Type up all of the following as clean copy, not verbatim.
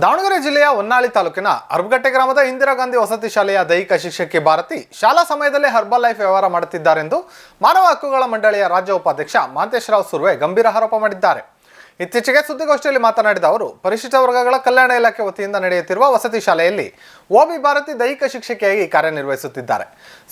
ದಾವಣಗೆರೆ ಜಿಲ್ಲೆಯ ಹೊನ್ನಾಳಿ ತಾಲೂಕಿನ ಅರ್ಬಗಟ್ಟೆ ಗ್ರಾಮದ ಇಂದಿರಾ ಗಾಂಧಿ ವಸತಿ ಶಾಲೆಯ ದೈಹಿಕ ಶಿಕ್ಷಕಿ ಭಾರತಿ ಶಾಲಾ ಸಮಯದಲ್ಲೇ ಹರ್ಬಲ್ ಲೈಫ್ ವ್ಯವಹಾರ ಮಾಡುತ್ತಿದ್ದಾರೆಂದು ಮಾನವ ಹಕ್ಕುಗಳ ಮಂಡಳಿಯ ರಾಜ್ಯ ಉಪಾಧ್ಯಕ್ಷ ಮಹಂತೇಶರಾವ್ ಸುರ್ವೆ ಗಂಭೀರ ಆರೋಪ ಮಾಡಿದ್ದಾರೆ. ಇತ್ತೀಚೆಗೆ ಸುದ್ದಿಗೋಷ್ಠಿಯಲ್ಲಿ ಮಾತನಾಡಿದ ಅವರು, ಪರಿಶಿಷ್ಟ ವರ್ಗಗಳ ಕಲ್ಯಾಣ ಇಲಾಖೆ ವತಿಯಿಂದ ನಡೆಯುತ್ತಿರುವ ವಸತಿ ಶಾಲೆಯಲ್ಲಿ ಓಬಿ ಭಾರತಿ ದೈಹಿಕ ಶಿಕ್ಷಕಿಯಾಗಿ ಕಾರ್ಯನಿರ್ವಹಿಸುತ್ತಿದ್ದಾರೆ.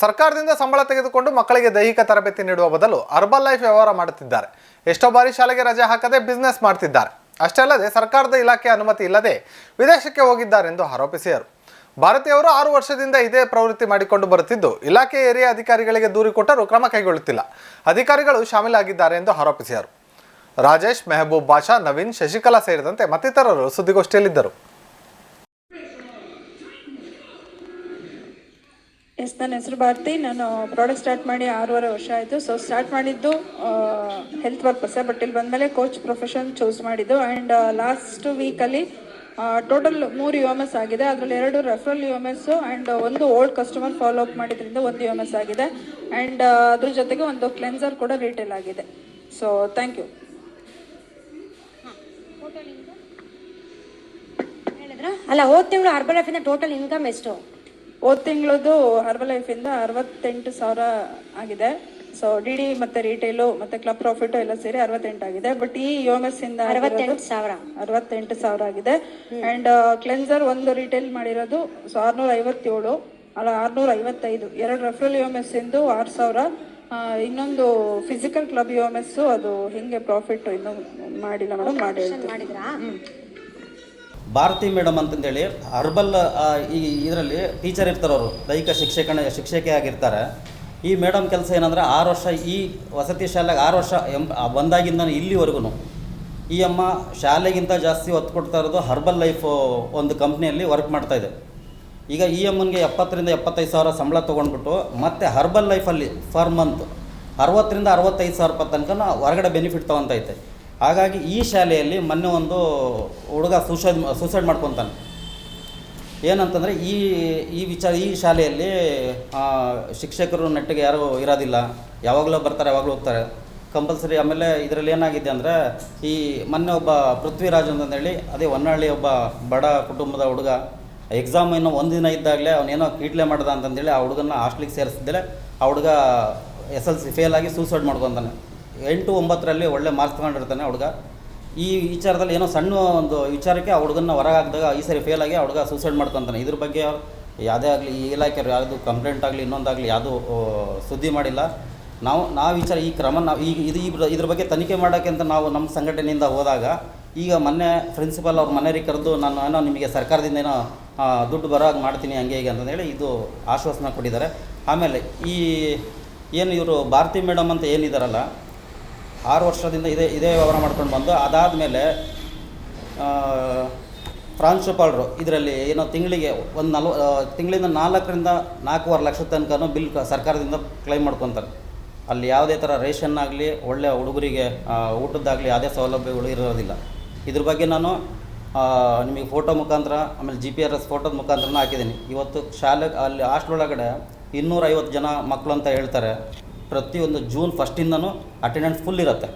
ಸರ್ಕಾರದಿಂದ ಸಂಬಳ ತೆಗೆದುಕೊಂಡು ಮಕ್ಕಳಿಗೆ ದೈಹಿಕ ತರಬೇತಿ ನೀಡುವ ಬದಲು ಹರ್ಬಲ್ ಲೈಫ್ ವ್ಯವಹಾರ ಮಾಡುತ್ತಿದ್ದಾರೆ. ಎಷ್ಟೋ ಬಾರಿ ಶಾಲೆಗೆ ರಜೆ ಹಾಕದೆ ಬಿಸ್ನೆಸ್ ಮಾಡ್ತಿದ್ದಾರೆ. ಅಷ್ಟೇ ಅಲ್ಲದೆ ಸರ್ಕಾರದ ಇಲಾಖೆ ಅನುಮತಿ ಇಲ್ಲದೆ ವಿದೇಶಕ್ಕೆ ಹೋಗಿದ್ದಾರೆಂದು ಆರೋಪಿಸಿದರು. ಭಾರತೀಯವರು 6 ವರ್ಷದಿಂದ ಇದೇ ಪ್ರವೃತ್ತಿ ಮಾಡಿಕೊಂಡು ಬರುತ್ತಿದ್ದು, ಇಲಾಖೆ ಏರಿಯಾ ಅಧಿಕಾರಿಗಳಿಗೆ ದೂರು ಕೊಟ್ಟರೂ ಕ್ರಮ ಕೈಗೊಳ್ಳುತ್ತಿಲ್ಲ. ಅಧಿಕಾರಿಗಳು ಶಾಮೀಲಾಗಿದ್ದಾರೆ ಎಂದು ಆರೋಪಿಸಿದರು. ರಾಜೇಶ್, ಮೆಹಬೂಬ್ ಬಾಷಾ, ನವೀನ್, ಶಶಿಕಲಾ ಸೇರಿದಂತೆ ಮತ್ತಿತರರು ಸುದ್ದಿಗೋಷ್ಠಿಯಲ್ಲಿದ್ದರು. ನನ್ನ ಹೆಸರು ಭಾರತಿ. ನಾನು ಪ್ರಾಡಕ್ಟ್ ಸ್ಟಾರ್ಟ್ ಮಾಡಿ 6.5 ವರ್ಷ ಆಯಿತು. ಸೊ ಸ್ಟಾರ್ಟ್ ಮಾಡಿದ್ದು ಹೆಲ್ತ್ ಪರ್ಪಸ್ಸೇ, ಬಟ್ ಇಲ್ಲಿ ಬಂದಮೇಲೆ ಕೋಚ್ ಪ್ರೊಫೆಷನ್ ಚೂಸ್ ಮಾಡಿದ್ದು. ಆ್ಯಂಡ್ ಲಾಸ್ಟ್ ವೀಕಲ್ಲಿ ಟೋಟಲ್ 3 UMS ಆಗಿದೆ. ಅದರಲ್ಲಿ 2 referral UMS and 1 old customer follow up ಮಾಡಿದ್ರಿಂದ 1 UMS ಆಗಿದೆ. ಆ್ಯಂಡ್ ಅದ್ರ ಜೊತೆಗೆ 1 ಕ್ಲೆನ್ಸರ್ ಕೂಡ ರಿಟೇಲ್ ಆಗಿದೆ. So thank you. ಅಲ್ಲ, ಹೋದ ತಿಂಗಳು ಹರ್ಬಲ್ ಲೈಫಿಂದ ಟೋಟಲ್ ಇನ್ಕಮ್ ಎಷ್ಟು? ಹೋದ ತಿಂಗಳದ್ದು ಹರ್ಬಲ್ ಲೈಫಿಂದ 68,000 ಆಗಿದೆ. ಸೊ DD ಮತ್ತೆ ರಿಟೇಲು ಮತ್ತೆ ಕ್ಲಬ್ ಪ್ರಾಫಿಟ್ ಎಲ್ಲ ಸೇರಿ 68 ಆಗಿದೆ. ಬಟ್ ಈ UMS ಇಂದ 68,000 ಆಗಿದೆ. ಅಂಡ್ ಕ್ಲೆನ್ಸರ್ 1 ರಿಟೇಲ್ ಮಾಡಿರೋದು 657 ಅಲ್ಲ 655, 2 ರೆಫರಲ್ UMS ಇಂದು 6,000, ಇನ್ನೊಂದು ಫಿಸಿಕಲ್ ಕ್ಲಬ್ UMS ಅದು ಹಿಂಗೆ ಪ್ರಾಫಿಟ್ ಇನ್ನೂ ಮಾಡಿಲ್ಲ ಮೇಡಮ್. ಮಾಡಿದ್ರಾ? ಭಾರತಿ ಮೇಡಮ್ ಅಂತಂದೇಳಿ ಹರ್ಬಲ್ ಈ ಇದರಲ್ಲಿ ಟೀಚರ್ ಇರ್ತಾರೆ, ಅವರು ದೈಹಿಕ ಶಿಕ್ಷಕಿ ಆಗಿರ್ತಾರೆ. ಈ ಮೇಡಮ್ ಕೆಲಸ ಏನಂದರೆ 6 ವರ್ಷ ಈ ವಸತಿ ಶಾಲೆಗೆ 6 ವರ್ಷ ಬಂದಾಗಿಂದ ಇಲ್ಲಿವರೆಗೂ ಈ ಅಮ್ಮ ಶಾಲೆಗಿಂತ ಜಾಸ್ತಿ ಒತ್ತು ಕೊಡ್ತಾ ಇರೋದು ಹರ್ಬಲ್ ಲೈಫ್ ಒಂದು ಕಂಪ್ನಿಯಲ್ಲಿ ವರ್ಕ್ ಮಾಡ್ತಾಯಿದೆ. ಈಗ ಈ ಅಮ್ಮನಿಗೆ 70,000 ರಿಂದ 75,000 ಸಂಬಳ ತೊಗೊಂಡ್ಬಿಟ್ಟು ಮತ್ತೆ ಹರ್ಬಲ್ ಲೈಫಲ್ಲಿ ಫರ್ ಮಂತ್ 60,000 ರಿಂದ 65,000 ರೂಪಾಯಿ ತನಕ ಹೊರಗಡೆ ಬೆನಿಫಿಟ್ ತೊಗೊತೈತೆ. ಹಾಗಾಗಿ ಈ ಶಾಲೆಯಲ್ಲಿ ಮೊನ್ನೆ ಒಂದು ಹುಡುಗ ಸೂಸೈಡ್ ಮಾಡ್ಕೊತಾನೆ. ಏನಂತಂದರೆ ಈ ಶಾಲೆಯಲ್ಲಿ ಶಿಕ್ಷಕರು ನೆಟ್ಟಿಗೆ ಯಾರೂ ಇರೋದಿಲ್ಲ, ಯಾವಾಗಲೂ ಬರ್ತಾರೆ ಯಾವಾಗಲೂ ಹೋಗ್ತಾರೆ ಕಂಪಲ್ಸರಿ. ಆಮೇಲೆ ಇದರಲ್ಲಿ ಏನಾಗಿದೆ ಅಂದರೆ, ಈ ಮೊನ್ನೆ ಒಬ್ಬ ಪೃಥ್ವಿರಾಜ್ ಅಂತಂದೇಳಿ ಅದೇ ಹೊನ್ನಾಳಿ ಒಬ್ಬ ಬಡ ಕುಟುಂಬದ ಹುಡುಗ ಎಕ್ಸಾಮ್ ಇನ್ನೂ 1 ದಿನ ಇದ್ದಾಗಲೇ ಅವನೇನೋ ಕೀಟ್ಲೆ ಮಾಡ್ದ ಅಂತಂದೇಳಿ ಆ ಹುಡುಗನ ಹಾಸ್ಟ್ಲಿಗೆ ಸೇರಿಸಿದ್ಮೇಲೆ ಆ ಹುಡುಗ SLC ಫೇಲ್ ಆಗಿ ಸೂಸೈಡ್ ಮಾಡ್ಕೊತಾನೆ. 8, 9ರಲ್ಲಿ ಒಳ್ಳೆ ಮಾರ್ಕ್ಸ್ ತೊಗೊಂಡಿರ್ತಾನೆ ಹುಡುಗ. ಈ ವಿಚಾರದಲ್ಲಿ ಏನೋ ಸಣ್ಣ ಒಂದು ವಿಚಾರಕ್ಕೆ ಆ ಹುಡುಗನ ಹೊರಗೆ ಹಾಕಿದಾಗ ಈ ಸರಿ ಫೇಲ್ ಆಗಿ ಆ ಹುಡುಗ ಸೂಸೈಡ್ ಮಾಡ್ಕೊತಾನೆ. ಇದ್ರ ಬಗ್ಗೆ ಯಾವುದೇ ಆಗಲಿ ಈ ಇಲಾಖೆಯವರು ಯಾವುದು ಕಂಪ್ಲೇಂಟ್ ಆಗಲಿ ಇನ್ನೊಂದಾಗಲಿ ಯಾವುದೂ ಸುದ್ದಿ ಮಾಡಿಲ್ಲ. ನಾವು ವಿಚಾರ ಈ ಕ್ರಮ ನಾವು ಇದ್ರ ಬಗ್ಗೆ ತನಿಖೆ ಮಾಡೋಕ್ಕೆ ಅಂತ ನಾವು ನಮ್ಮ ಸಂಘಟನೆಯಿಂದ ಹೋದಾಗ, ಈಗ ಮೊನ್ನೆ ಪ್ರಿನ್ಸಿಪಲ್ ಅವ್ರ ಮನೆಯವರಿಗೆ ಕರೆದು ನಾನು ಏನೋ ನಿಮಗೆ ಸರ್ಕಾರದಿಂದ ಏನೋ ದುಡ್ಡು ಬರೋ ಹಾಗೆ ಮಾಡ್ತೀನಿ ಹಂಗೆ ಹೀಗೆ ಅಂತಂದೇಳಿ ಇದು ಆಶ್ವಾಸನೆ ಕೊಟ್ಟಿದ್ದಾರೆ. ಆಮೇಲೆ ಏನು ಇವರು ಭಾರತಿ ಮೇಡಮ್ ಅಂತ ಏನಿದ್ದಾರಲ್ಲ, 6 ವರ್ಷದಿಂದ ಇದೇ ವ್ಯವಹಾರ ಮಾಡ್ಕೊಂಡು ಬಂದು ಅದಾದಮೇಲೆ ಪ್ರಾಂಶುಪಾಲರು ಇದರಲ್ಲಿ ಏನೋ ತಿಂಗಳಿಂದ 4 ರಿಂದ 4.5 ಲಕ್ಷ ತನಕ ಬಿಲ್ ಸರ್ಕಾರದಿಂದ ಕ್ಲೈಮ್ ಮಾಡ್ಕೊತಾರೆ. ಅಲ್ಲಿ ಯಾವುದೇ ಥರ ರೇಷನ್ ಆಗಲಿ ಒಳ್ಳೆಯ ಹುಡುಗರಿಗೆ ಊಟದ್ದಾಗಲಿ ಯಾವುದೇ ಸೌಲಭ್ಯಗಳು ಇರೋದಿಲ್ಲ. ಇದ್ರ ಬಗ್ಗೆ ನಾನು ನಿಮಗೆ ಫೋಟೋ ಮುಖಾಂತರ ಆಮೇಲೆ GPRS ಫೋಟೋದ ಮುಖಾಂತರನೂ ಹಾಕಿದ್ದೀನಿ. ಇವತ್ತು ಶಾಲೆ ಅಲ್ಲಿ ಹಾಸ್ಟೆಲ್ ಒಳಗಡೆ 250 ಜನ ಮಕ್ಕಳು ಅಂತ ಹೇಳ್ತಾರೆ. ಪ್ರತಿಯೊಂದು ಜೂನ್ 1 ಅಟೆಂಡೆನ್ಸ್ ಫುಲ್ ಇರುತ್ತೆ.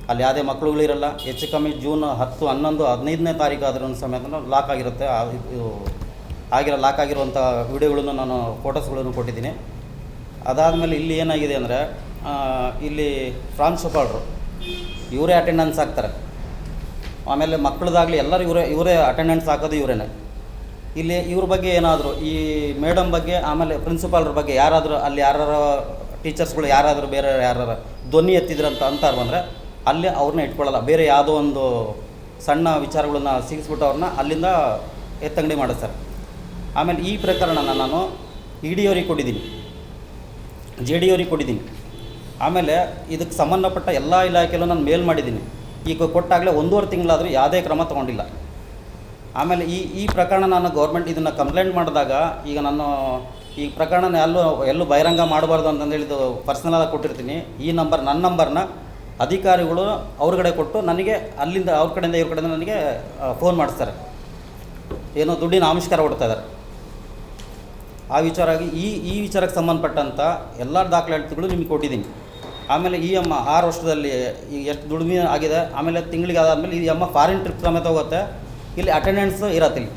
ಅಲ್ಲಿ ಯಾವುದೇ ಮಕ್ಕಳುಗಳಿರಲ್ಲ. ಹೆಚ್ಚು ಕಮ್ಮಿ ಜೂನ್ 10, 11, 15ನೇ ತಾರೀಕು ಆದ್ರೂ ಸಮೇತ ಲಾಕ್ ಆಗಿರುತ್ತೆ. ಲಾಕ್ ಆಗಿರುವಂಥ ವಿಡಿಯೋಗಳನ್ನು ನಾನು ಫೋಟೋಸ್ಗಳನ್ನು ಕೊಟ್ಟಿದ್ದೀನಿ. ಅದಾದಮೇಲೆ ಇಲ್ಲಿ ಏನಾಗಿದೆ ಅಂದರೆ, ಇಲ್ಲಿ ಪ್ರಾಂಶುಪಾಲರು ಇವರೇ ಅಟೆಂಡೆನ್ಸ್ ಹಾಕ್ತಾರೆ. ಆಮೇಲೆ ಮಕ್ಕಳದಾಗಲಿ ಎಲ್ಲರೂ ಇವರೇ ಅಟೆಂಡೆನ್ಸ್ ಹಾಕೋದು ಇವರೇನೆ. ಇಲ್ಲಿ ಇವ್ರ ಬಗ್ಗೆ ಏನಾದರೂ ಈ ಮೇಡಮ್ ಬಗ್ಗೆ ಆಮೇಲೆ ಪ್ರಿನ್ಸಿಪಾಲ್ರ ಬಗ್ಗೆ ಯಾರಾದರೂ ಅಲ್ಲಿ ಟೀಚರ್ಸ್ಗಳು ಯಾರಾದರೂ ಬೇರೆ ಯಾರು ಧ್ವನಿ ಎತ್ತಿದ್ರಂತ ಅಂತಾರೆ ಬಂದರೆ ಅಲ್ಲಿ ಅವ್ರನ್ನ ಇಟ್ಕೊಳ್ಳಲ್ಲ. ಬೇರೆ ಯಾವುದೋ ಒಂದು ಸಣ್ಣ ವಿಚಾರಗಳನ್ನ ಸಿಗಿಸ್ಬಿಟ್ಟು ಅವ್ರನ್ನ ಅಲ್ಲಿಂದ ಎತ್ತಂಗಡಿ ಮಾಡಿಸ್ತಾರೆ. ಆಮೇಲೆ ಈ ಪ್ರಕರಣನ ನಾನು ED ಅವ್ರಿಗೆ ಕೊಟ್ಟಿದ್ದೀನಿ, JD ಅವ್ರಿಗೆ ಕೊಟ್ಟಿದ್ದೀನಿ. ಆಮೇಲೆ ಇದಕ್ಕೆ ಸಂಬಂಧಪಟ್ಟ ಎಲ್ಲ ಇಲಾಖೆಯಲ್ಲೂ ನಾನು ಮೇಲ್ ಮಾಡಿದ್ದೀನಿ. ಈಗ ಕೊಟ್ಟಾಗಲೇ 1.5 ತಿಂಗಳಾದರೂ ಯಾವುದೇ ಕ್ರಮ ತೊಗೊಂಡಿಲ್ಲ. ಆಮೇಲೆ ಈ ಪ್ರಕರಣ ನಾನು ಗೌರ್ಮೆಂಟ್ ಇದನ್ನು ಕಂಪ್ಲೇಂಟ್ ಮಾಡಿದಾಗ, ಈಗ ನಾನು ಈ ಪ್ರಕರಣ ಎಲ್ಲೂ ಬಹಿರಂಗ ಮಾಡಬಾರ್ದು ಅಂತಂದೇಳಿದು ಪರ್ಸ್ನಲಾಗಿ ಕೊಟ್ಟಿರ್ತೀನಿ. ನನ್ನ ನಂಬರ್ನ ಅಧಿಕಾರಿಗಳು ಅವ್ರ ಕಡೆ ಕೊಟ್ಟು ನನಗೆ ಅಲ್ಲಿಂದ ಅವ್ರ ಕಡೆಯಿಂದ ಇವ್ರ ಕಡೆಯಿಂದ ನನಗೆ ಫೋನ್ ಮಾಡಿಸ್ತಾರೆ. ಏನೋ ದುಡ್ಡಿನ ಆವಿಷ್ಕಾರ ಕೊಡ್ತಾಯಿದ್ದಾರೆ. ಆ ವಿಚಾರವಾಗಿ ಈ ವಿಚಾರಕ್ಕೆ ಸಂಬಂಧಪಟ್ಟಂಥ ಎಲ್ಲ ದಾಖಲಾತಿಗಳು ನಿಮಗೆ ಕೊಟ್ಟಿದ್ದೀನಿ. ಆಮೇಲೆ ಈ ಅಮ್ಮ 6 ವರ್ಷದಲ್ಲಿ ಈಗ ಎಷ್ಟು ದುಡಿಮೆ ಆಗಿದೆ. ಆಮೇಲೆ ತಿಂಗಳಿಗೆ ಅದಾದಮೇಲೆ ಈ ಅಮ್ಮ ಫಾರಿನ್ ಟ್ರಿಪ್ ಸಮೇತ ಹೋಗುತ್ತೆ. ಇಲ್ಲಿ ಅಟೆಂಡೆನ್ಸ್ ಇರತ್ತಿಲ್ಲ.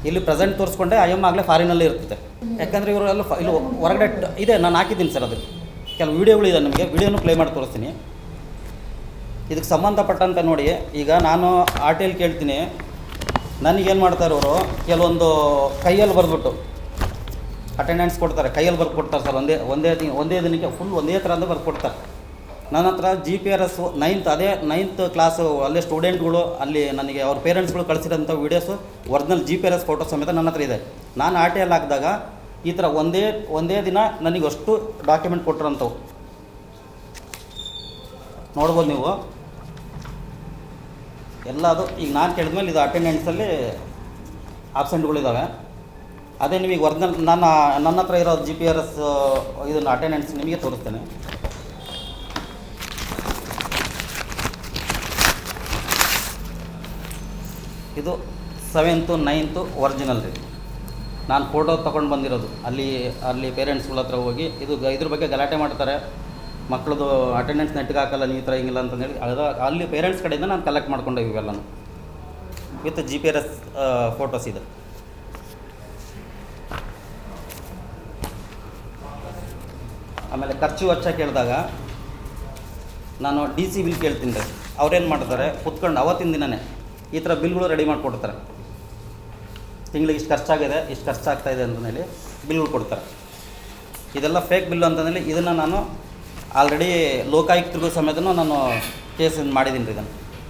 ಇಲ್ಲಿ ಪ್ರೆಸೆಂಟ್ ತೋರಿಸ್ಕೊಂಡೆ ಆಗಲೇ ಫಾರಿನಲ್ಲಿ ಇರ್ತದೆ. ಯಾಕಂದರೆ ಇವರೆಲ್ಲ ಇಲ್ಲಿ ಹೊರಗಡೆ ಇದೆ, ನಾನು ಹಾಕಿದ್ದೀನಿ ಸರ್. ಅದು ಕೆಲವು ವೀಡಿಯೋಗಳಿದೆ, ನಮಗೆ ವೀಡಿಯೋನು ಪ್ಲೇ ಮಾಡಿ ತೋರಿಸ್ತೀನಿ. ಇದಕ್ಕೆ ಸಂಬಂಧಪಟ್ಟಂತೆ ನೋಡಿ, ಈಗ ನಾನು ಆರ್ ಟಿ ಎಲ್ ಕೇಳ್ತೀನಿ, ನನಗೇನು ಮಾಡ್ತಾರೆ ಅವರು, ಕೆಲವೊಂದು ಕೈಯಲ್ಲಿ ಬರೆದ್ಬಿಟ್ಟು ಅಟೆಂಡೆನ್ಸ್ ಕೊಡ್ತಾರೆ, ಕೈಯಲ್ಲಿ ಬರ್ದು ಕೊಡ್ತಾರೆ ಸರ್. ಒಂದೇ ದಿನಕ್ಕೆ ಫುಲ್ ಒಂದೇ ಥರ ಅಂತ ಬರ್ದು ಕೊಡ್ತಾರೆ. ನನ್ನ ಹತ್ರ GPRS 9th ಕ್ಲಾಸು ಅಲ್ಲೇ ಸ್ಟೂಡೆಂಟ್ಗಳು ಅಲ್ಲಿ ನನಗೆ ಅವ್ರ ಪೇರೆಂಟ್ಸ್ಗಳು ಕಳಿಸಿರೋಂಥ ವೀಡಿಯೋಸು ಒರಿಜಿನಲ್ GPRS ಫೋಟೋ ಸಮೇತ ನನ್ನ ಹತ್ರ ಇದೆ. ನಾನು ಆರ್ ಟಿ ಎಲ್ ಹಾಕಿದಾಗ ಈ ಥರ ಒಂದೇ ದಿನ ನನಗೆ ಅಷ್ಟು ಡಾಕ್ಯುಮೆಂಟ್ ಕೊಟ್ಟಿರೋಂಥವು ನೋಡ್ಬೋದು ನೀವು ಎಲ್ಲ. ಅದು ಈಗ ನಾನು ಕೇಳಿದ್ಮೇಲೆ ಇದು ಅಟೆಂಡೆನ್ಸಲ್ಲಿ ಆಬ್ಸೆಂಟ್ಗಳಿದ್ದಾವೆ. ಅದೇ ನಿಮಗೆ ಒರಿಜಿನಲ್ ನನ್ನ ಹತ್ರ ಇರೋ GPRS ಇದನ್ನು ಅಟೆಂಡೆನ್ಸ್ ನಿಮಗೆ ತೋರಿಸ್ತೇನೆ. ಇದು 7th 9th ಒರಿಜಿನಲ್ ರೀ. ನಾನು ಫೋಟೋ ತೊಗೊಂಡು ಬಂದಿರೋದು. ಅಲ್ಲಿ ಪೇರೆಂಟ್ಸ್ಗಳ ಹತ್ರ ಹೋಗಿ ಇದ್ರ ಬಗ್ಗೆ ಗಲಾಟೆ ಮಾಡ್ತಾರೆ, ಮಕ್ಕಳದು ಅಟೆಂಡೆನ್ಸ್ ನೆಟ್ಗೆ ಹಾಕಲ್ಲ, ನೀವು ಈ ಥರ ಹಿಂಗಿಲ್ಲ ಅಂತಂದೇಳಿ ಅಲ್ಲಿ ಪೇರೆಂಟ್ಸ್ ಕಡೆಯಿಂದ ನಾನು ಕಲೆಕ್ಟ್ ಮಾಡ್ಕೊಂಡೆ ಇವೆಲ್ಲನೂ ವಿತ್ GPRS ಫೋಟೋಸ್ ಇದೆ. ಆಮೇಲೆ ಖರ್ಚು ವೆಚ್ಚ ಕೇಳಿದಾಗ ನಾನು DC ಬಿಲ್ ಕೇಳ್ತೀನಿ ರೀ. ಅವ್ರೇನು ಮಾಡ್ತಾರೆ, ಕುತ್ಕೊಂಡು ಅವತ್ತಿನ ದಿನವೇ ಈ ಥರ ಬಿಲ್ಗಳು ರೆಡಿ ಮಾಡಿಕೊಡ್ತಾರೆ. ತಿಂಗಳಿಗೆ ಇಷ್ಟು ಖರ್ಚಾಗಿದೆ, ಇಷ್ಟು ಖರ್ಚಾಗ್ತಾಯಿದೆ ಅಂತಂದೇಳಿ ಬಿಲ್ಗಳು ಕೊಡ್ತಾರೆ. ಇದೆಲ್ಲ ಫೇಕ್ ಬಿಲ್ ಅಂತಂದೇಳಿ ಇದನ್ನು ನಾನು ಆಲ್ರೆಡಿ ಲೋಕಾಯುಕ್ತರಿಗೂ ಸಮೇತ ನಾನು ಕೇಸ್ ಮಾಡಿದ್ದೀನಿ ರೀ ಇದನ್ನು.